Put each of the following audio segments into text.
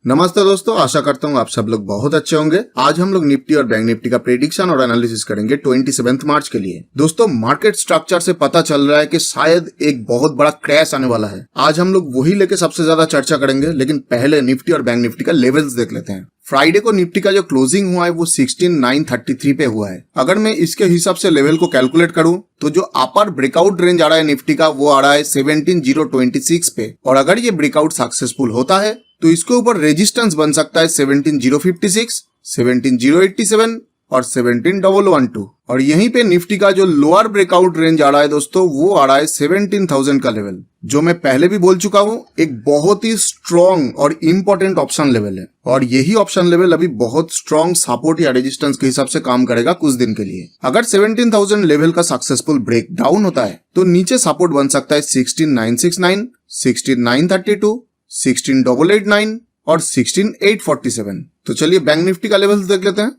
नमस्ते दोस्तों, आशा करता हूँ आप सब लोग बहुत अच्छे होंगे। आज हम लोग निफ्टी और बैंक निफ्टी का प्रेडिक्शन और एनालिसिस करेंगे 27 मार्च के लिए। दोस्तों, मार्केट स्ट्रक्चर से पता चल रहा है कि शायद एक बहुत बड़ा क्रैश आने वाला है। आज हम लोग वही लेके सबसे ज्यादा चर्चा करेंगे, लेकिन पहले निफ्टी और बैंक निफ्टी का लेवल्स देख लेते हैं। फ्राइडे को निफ्टी का जो क्लोजिंग हुआ है वो 16,933 पे हुआ है। अगर मैं इसके हिसाब से लेवल को कैलकुलेट करूं तो जो अपर ब्रेकआउट रेंज आ रहा है निफ्टी का वो आ रहा है 17,026 पे, और अगर ये ब्रेकआउट सक्सेसफुल होता है तो इसके ऊपर रेजिस्टेंस बन सकता है 17,056, 17,087 और 17,112। और यहीं पे निफ्टी का जो लोअर ब्रेकआउट रेंज आ रहा है दोस्तों वो आ रहा है 17,000 का लेवल, जो मैं पहले भी बोल चुका हूँ एक बहुत ही स्ट्रॉन्ग और इम्पोर्टेंट ऑप्शन लेवल है। और यही ऑप्शन लेवल अभी बहुत स्ट्रॉन्ग सपोर्ट या रेजिस्टेंस के हिसाब से काम करेगा कुछ दिन के लिए। अगर 17,000 लेवल का सक्सेसफुल ब्रेक डाउन होता है तो नीचे सपोर्ट बन सकता है 16,969, 16,932, 16,889 और 16,847। तो चलिए बैंक निफ्टी का लेवल देख लेते हैं।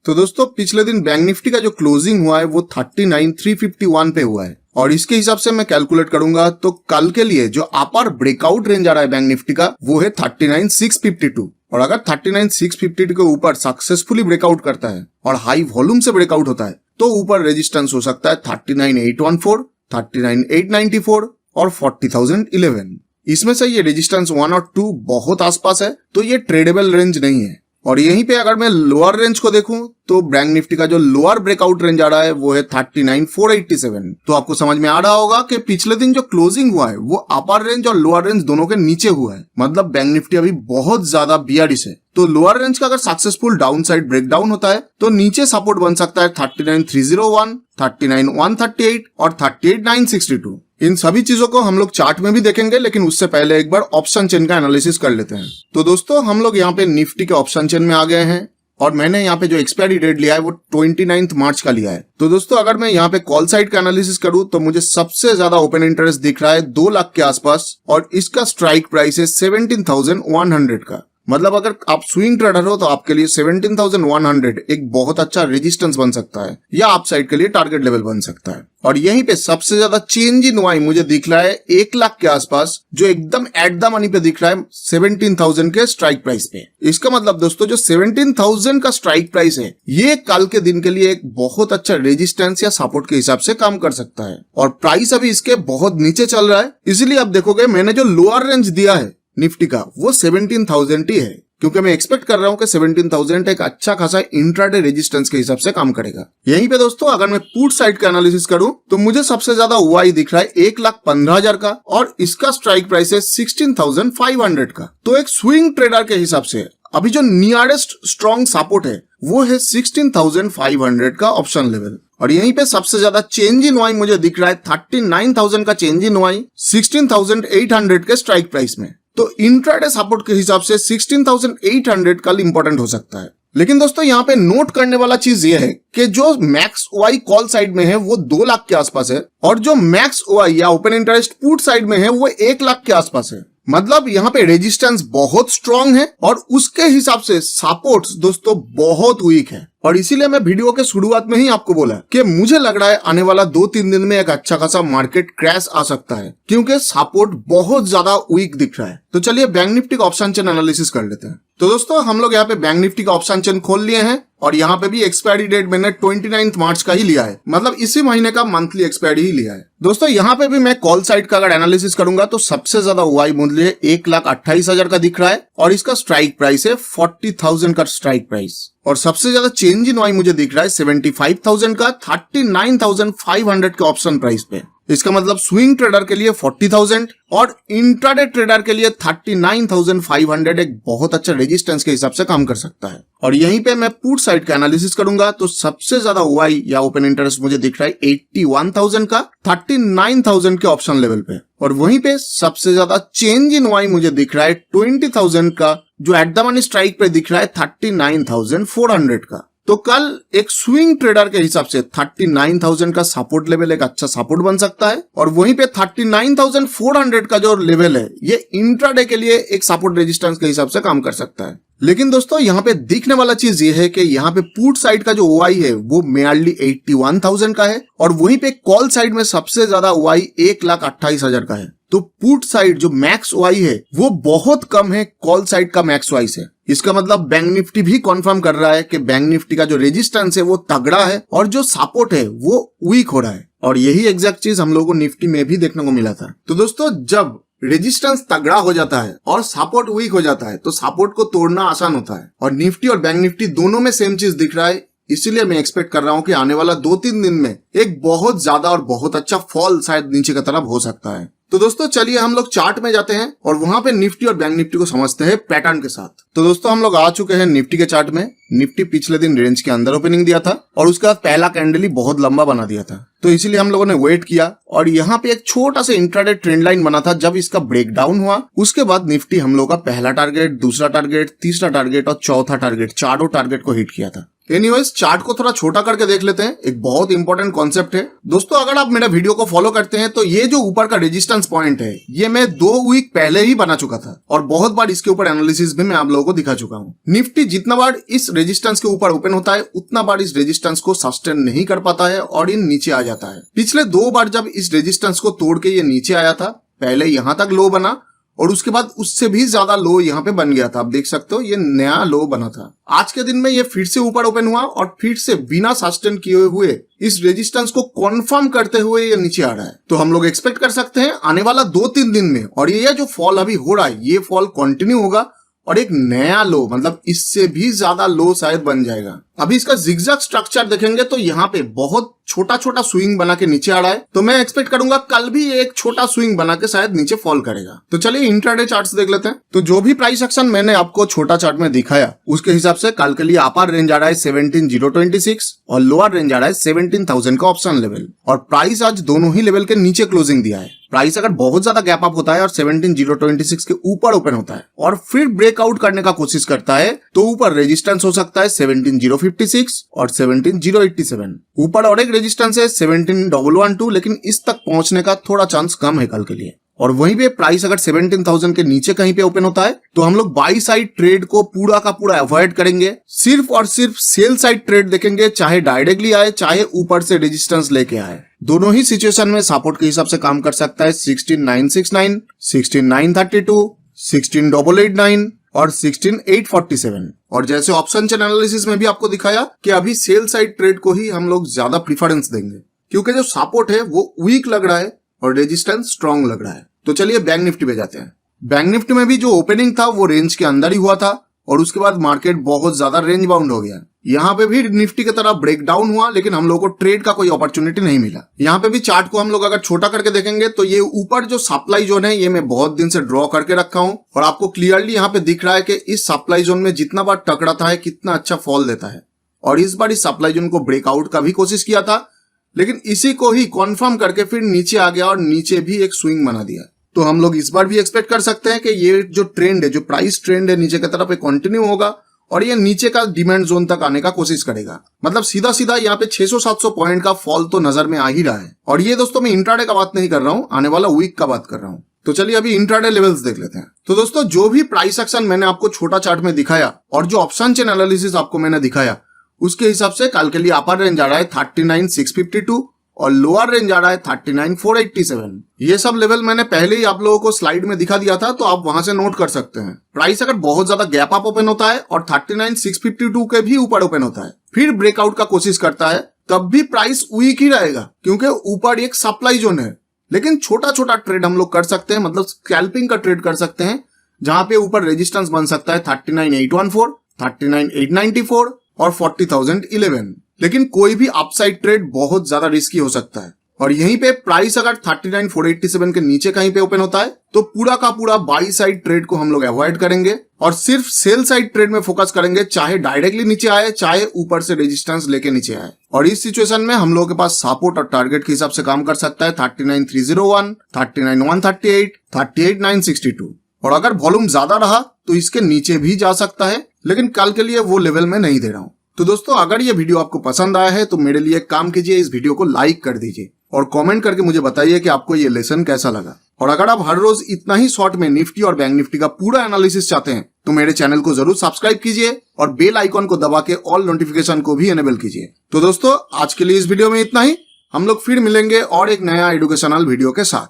तो दोस्तों, पिछले दिन बैंक निफ्टी का जो क्लोजिंग हुआ है वो 39,351 पे हुआ है, और इसके हिसाब से मैं कैलकुलेट करूंगा तो कल के लिए जो अपर ब्रेकआउट रेंज आ रहा है बैंक निफ्टी का वो है 39,652। और अगर 39,652 के ऊपर सक्सेसफुली ब्रेकआउट करता है और हाई वॉल्यूम से ब्रेकआउट होता है तो ऊपर रेजिस्टेंस हो सकता है 39,814, 39,894 और 40,011। इसमें से ये रेजिस्टेंस 1 और 2 बहुत आसपास है, तो ये ट्रेडेबल रेंज नहीं है। और यहीं पे अगर मैं लोअर रेंज को देखूं तो बैंक निफ्टी का जो लोअर ब्रेकआउट रेंज आ रहा है वो है 39,487। तो आपको समझ में आ रहा होगा कि पिछले दिन जो क्लोजिंग हुआ है वो अपर रेंज और लोअर रेंज दोनों के नीचे हुआ है, मतलब बैंक निफ्टी अभी बहुत ज्यादा बियरिश है। तो लोअर रेंज का अगर सक्सेसफुल डाउन साइड ब्रेकडाउन होता है तो नीचे सपोर्ट बन सकता है 39,301, 39,138 और 38,962। इन सभी चीजों को हम लोग चार्ट में भी देखेंगे, लेकिन उससे पहले एक बार ऑप्शन चेन का एनालिसिस कर लेते हैं। तो दोस्तों, हम लोग यहाँ पे निफ्टी के ऑप्शन चेन में आ गए हैं, और मैंने यहाँ पे जो एक्सपायरी डेट लिया है वो 29 मार्च का लिया है। तो दोस्तों, अगर मैं यहाँ पे कॉल साइड का एनालिसिस करूँ तो मुझे सबसे ज्यादा ओपन इंटरेस्ट दिख रहा है 2 लाख के आसपास, और इसका स्ट्राइक प्राइस है 17,100 का। मतलब अगर आप स्विंग ट्रेडर हो तो आपके लिए 17,100 एक बहुत अच्छा रेजिस्टेंस बन सकता है, या आप साइड के लिए टारगेट लेवल बन सकता है। और यहीं पे सबसे ज्यादा चेंज इन वाई मुझे दिख रहा है 1 लाख के आसपास, जो एकदम एट द मनी पे दिख रहा है 17,000 के स्ट्राइक प्राइस पे। इसका मतलब दोस्तों, जो 17,000 का स्ट्राइक प्राइस है ये कल के दिन के लिए एक बहुत अच्छा रेजिस्टेंस या सपोर्ट के हिसाब से काम कर सकता है। और प्राइस अभी इसके बहुत नीचे चल रहा है, इसलिए आप देखोगे मैंने जो लोअर रेंज दिया है निफ्टी का वो 17,000 ही है, क्योंकि मैं एक्सपेक्ट कर रहा हूं कि 17,000 एक अच्छा खासा इंट्राडे रेजिस्टेंस के हिसाब से काम करेगा। यहीं पे दोस्तों, अगर मैं पुट साइड का एनालिसिस करूं तो मुझे सबसे ज्यादा वाई दिख रहा है 1,15,000 का, और इसका स्ट्राइक प्राइस है 16,500 का। तो एक स्विंग ट्रेडर के हिसाब से अभी जो नियरेस्ट स्ट्रॉन्ग सपोर्ट है वो है 16,500 का ऑप्शन लेवल। और यहीं पे सबसे ज्यादा चेंज इन वाई मुझे दिख रहा है 39,000 का चेंज इन वाई 16,800 के स्ट्राइक प्राइस में। तो इंट्राडे सपोर्ट के हिसाब से 16,800 कल इंपॉर्टेंट हो सकता है। लेकिन दोस्तों, यहाँ पे नोट करने वाला चीज ये है कि जो मैक्स वाई कॉल साइड में है वो 2 लाख के आसपास है, और जो मैक्स वाई या ओपन इंटरेस्ट पुट साइड में है वो 1 लाख के आसपास है। मतलब यहाँ पे रेजिस्टेंस बहुत स्ट्रॉन्ग है और उसके हिसाब से सपोर्ट्स दोस्तों बहुत वीक है। और इसीलिए मैं वीडियो के शुरुआत में ही आपको बोला कि मुझे लग रहा है आने वाला 2-3 दिन में एक अच्छा खासा मार्केट क्रैश आ सकता है, क्योंकि सपोर्ट बहुत ज्यादा वीक दिख रहा है। तो चलिए बैंक निफ्टी का ऑप्शन चेन एनालिसिस कर लेते हैं। तो दोस्तों, हम लोग यहाँ पे बैंक निफ्टी का ऑप्शन चेन खोल लिए हैं, और यहाँ पे भी एक्सपायरी डेट मैंने 29 मार्च का ही लिया है, मतलब इसी महीने का मंथली एक्सपायरी ही लिया है। दोस्तों, यहाँ पे भी मैं कॉल साइड का अगर एनालिसिस करूंगा तो सबसे ज्यादा वाई मूल्य 1,28,000 का दिख रहा है, और इसका स्ट्राइक प्राइस है 40,000 का स्ट्राइक प्राइस। और सबसे ज्यादा चेंज इन वाई मुझे दिख रहा है 75,000 का 39,500 के ऑप्शन प्राइस पे। इसका मतलब स्विंग ट्रेडर के लिए 40,000 और इंट्राडे ट्रेडर के लिए 39,500 एक बहुत अच्छा रेजिस्टेंस के हिसाब से काम कर सकता है। और यहीं पे मैं पुट साइड का एनालिसिस करूंगा तो सबसे ज्यादा वाई या ओपन इंटरेस्ट मुझे दिख रहा है 81,000 का 39,000 के ऑप्शन लेवल पे। और वहीं पे सबसे ज्यादा चेंज इन वाई मुझे दिख रहा है 20,000 का, जो एट द मनी स्ट्राइक पे दिख रहा है 39,400 का। तो कल एक स्विंग ट्रेडर के हिसाब से 39,000 का सपोर्ट लेवल एक अच्छा सपोर्ट बन सकता है, और वहीं पे 39,400 का जो लेवल है ये इंट्राडे के लिए एक सपोर्ट रेजिस्टेंस के हिसाब से काम कर सकता है। लेकिन दोस्तों, यहाँ पे दिखने वाला चीज ये है कि यहाँ पे पुट साइड का जो ओआई है वो मेयरली 81,000 का है, और वहीं पे कॉल साइड में सबसे ज्यादा ओआई 1,28,000 का है। तो पुट साइड जो मैक्स वाई है वो बहुत कम है कॉल साइड का मैक्स वाई से। इसका मतलब बैंक निफ्टी भी कंफर्म कर रहा है कि बैंक निफ्टी का जो रेजिस्टेंस है वो तगड़ा है और जो सपोर्ट है वो वीक हो रहा है। और यही एग्जैक्ट चीज हम लोगों को निफ्टी में भी देखने को मिला था। तो दोस्तों जब रेजिस्टेंस तगड़ा हो जाता है और सपोर्ट वीक हो जाता है तो सपोर्ट को तोड़ना आसान होता है, और निफ्टी और बैंक निफ्टी दोनों में सेम चीज दिख रहा है। इसीलिए मैं एक्सपेक्ट कर रहा हूं कि आने वाला 2-3 दिन में एक बहुत ज्यादा और बहुत अच्छा फॉल शायद नीचे की तरफ हो सकता है। तो दोस्तों चलिए हम लोग चार्ट में जाते हैं और वहां पे निफ्टी और बैंक निफ्टी को समझते हैं पैटर्न के साथ। तो दोस्तों हम लोग आ चुके हैं निफ्टी के चार्ट में। निफ्टी पिछले दिन रेंज के अंदर ओपनिंग दिया था और उसके बाद पहला कैंडल ही बहुत लंबा बना दिया था, तो इसीलिए हम लोगों ने वेट किया और यहाँ पे एक छोटा सा इंट्राडे ट्रेंड लाइन बना था। जब इसका ब्रेकडाउन हुआ उसके बाद निफ्टी हम लोग का पहला टारगेट, दूसरा टारगेट, तीसरा टारगेट और चौथा टारगेट, चारों टारगेट को हिट किया था। एनीवेज चार्ट को थोड़ा छोटा करके देख लेते हैं। एक बहुत इंपॉर्टेंट कॉन्सेप्ट है दोस्तों, अगर आप मेरा वीडियो को फॉलो करते हैं तो ये जो ऊपर का रेजिस्टेंस पॉइंट है ये मैं 2 वीक पहले ही बना चुका था और बहुत बार इसके ऊपर एनालिसिस भी मैं आप लोगों को दिखा चुका हूँ। निफ्टी जितना बार इस रेजिस्टेंस के ऊपर ओपन होता है उतना बार इस रेजिस्टेंस को सस्टेन नहीं कर पाता है और ये नीचे आ जाता है। पिछले 2 बार जब इस रेजिस्टेंस को तोड़ के ये नीचे आया था, पहले यहाँ तक लो बना और उसके बाद उससे भी ज्यादा लो यहाँ पे बन गया था। आप देख सकते हो ये नया लो बना था। आज के दिन में ये फिर से ऊपर ओपन हुआ और फिर से बिना सस्टेन किए हुए इस रेजिस्टेंस को कंफर्म करते हुए ये नीचे आ रहा है। तो हम लोग एक्सपेक्ट कर सकते हैं आने वाला 2-3 दिन में, और ये जो फॉल अभी हो रहा है ये फॉल कंटिन्यू होगा और एक नया लो, मतलब इससे भी ज्यादा लो शायद बन जाएगा। अभी इसका जिगजैग स्ट्रक्चर देखेंगे तो यहाँ पे बहुत छोटा छोटा स्विंग बना के नीचे आ रहा है, तो मैं एक्सपेक्ट करूंगा कल भी एक छोटा स्विंग बना के शायद नीचे फॉल करेगा। तो चलिए इंट्राडे चार्ट्स देख लेते हैं। तो जो भी प्राइस एक्शन मैंने आपको छोटा चार्ट में दिखाया उसके हिसाब से कल के लिए अपर रेंज आ रहा है 17,026 और लोअर रेंज आ रहा है 17,000 का ऑप्शन लेवल, और प्राइस आज दोनों ही लेवल के नीचे क्लोजिंग दिया है। प्राइस अगर बहुत ज्यादा गैप अप होता है और 17,026 के ऊपर ओपन होता है और फिर ब्रेकआउट करने का कोशिश करता है तो ऊपर रेजिस्टेंस हो सकता है 17,056 और 17,087। ऊपर और एक रेजिस्टेंस है 17,112, लेकिन इस तक पहुंचने का थोड़ा चांस कम है कल के लिए। और वहीं पे प्राइस अगर 17,000 के नीचे कहीं पे ओपन होता है तो हम लोग बाई साइड ट्रेड को पूरा का पूरा अवॉइड करेंगे, सिर्फ और सिर्फ सेल साइड ट्रेड देखेंगे, चाहे डायरेक्टली आए चाहे ऊपर से रेजिस्टेंस लेके आए। दोनों ही सिचुएशन में सपोर्ट के हिसाब से काम कर सकता है 16,969, 16,932, 16,889 और 16,847। और जैसे ऑप्शन चेन एनालिसिस में भी आपको दिखाया कि अभी सेल साइड ट्रेड को ही हम लोग ज्यादा प्रीफरेंस देंगे, क्योंकि जो सपोर्ट है वो वीक लग रहा है और रेजिस्टेंस स्ट्रॉन्ग लग रहा है। तो चलिए बैंक निफ्टी पे जाते हैं। बैंक निफ्टी में भी जो ओपनिंग था वो रेंज के अंदर ही हुआ था और उसके बाद मार्केट बहुत ज्यादा रेंज बाउंड हो गया। यहाँ पे भी निफ्टी की तरह ब्रेकडाउन हुआ, लेकिन हम लोग को ट्रेड का कोई अपॉर्चुनिटी नहीं मिला। यहाँ पे भी चार्ट को हम लोग अगर छोटा करके देखेंगे तो ये ऊपर जो सप्लाई जोन है ये मैं बहुत दिन से ड्रॉ करके रखा हूँ और आपको क्लियरली यहाँ पे दिख रहा है कि इस सप्लाई जोन में जितना बार टकराता है कितना अच्छा फॉल देता है। और इस बार इस सप्लाई जोन को ब्रेकआउट का भी कोशिश किया था, लेकिन इसी को ही कॉन्फर्म करके फिर नीचे आ गया और नीचे भी एक स्विंग बना दिया। तो हम लोग इस बार भी एक्सपेक्ट कर सकते हैं कि ये जो ट्रेंड है, जो प्राइस ट्रेंड है नीचे की तरफ कंटिन्यू होगा और ये नीचे का डिमांड जोन तक आने का कोशिश करेगा। मतलब सीधा सीधा यहाँ पे 600-700 पॉइंट का फॉल तो नजर में आ ही रहा है। और ये दोस्तों मैं इंट्राडे का बात नहीं कर रहा हूँ, आने वाला वीक का बात कर रहा हूँ। तो चलिए अभी इंट्राडे लेवल्स देख लेते हैं। तो दोस्तों जो भी प्राइस एक्शन मैंने आपको छोटा चार्ट में दिखाया और जो ऑप्शन चेन एनालिसिस आपको मैंने दिखाया उसके हिसाब से कल के लिए अपर रेंज आ रहा है 39,652 और लोअर रेंज आ रहा है 39,487। ये सब लेवल मैंने पहले ही आप लोगों को स्लाइड में दिखा दिया था, तो आप वहां से नोट कर सकते हैं। प्राइस अगर बहुत ज्यादा गैप अप ओपन होता है और 39,652 के भी ऊपर ओपन होता है फिर ब्रेकआउट का कोशिश करता है, तब भी प्राइस वीक ही रहेगा, क्योंकि ऊपर एक सप्लाई जोन है। लेकिन छोटा छोटा ट्रेड हम लोग कर सकते हैं, मतलब स्कैल्पिंग का ट्रेड कर सकते हैं, जहां पे ऊपर रेजिस्टेंस बन सकता है 39,814, 39,894 और 40,011। लेकिन कोई भी अपसाइड ट्रेड बहुत ज्यादा रिस्की हो सकता है। और यहीं पे प्राइस अगर 39,487 के नीचे कहीं पे ओपन होता है तो पूरा का पूरा बाई साइड ट्रेड को हम लोग अवॉइड करेंगे और सिर्फ सेल साइड ट्रेड में फोकस करेंगे, चाहे डायरेक्टली नीचे आए चाहे ऊपर से रेजिस्टेंस लेके नीचे आए। और इस सिचुएशन में हम लोगों के पास सपोर्ट और टारगेट के हिसाब से काम कर सकता है 39,301, 39,138, 38,962। और अगर वॉल्यूम ज्यादा रहा तो इसके नीचे भी जा सकता है, लेकिन कल के लिए वो लेवल में नहीं दे रहा हूं। तो दोस्तों अगर ये वीडियो आपको पसंद आया है तो मेरे लिए एक काम कीजिए, इस वीडियो को लाइक कर दीजिए और कमेंट करके मुझे बताइए कि आपको ये लेसन कैसा लगा। और अगर आप हर रोज इतना ही शॉर्ट में निफ्टी और बैंक निफ्टी का पूरा एनालिसिस चाहते हैं तो मेरे चैनल को जरूर सब्सक्राइब कीजिए और बेल आइकॉन को दबा के ऑल नोटिफिकेशन को भी एनेबल कीजिए। तो दोस्तों आज के लिए इस वीडियो में इतना ही, हम लोग फिर मिलेंगे और एक नया एजुकेशनल वीडियो के साथ।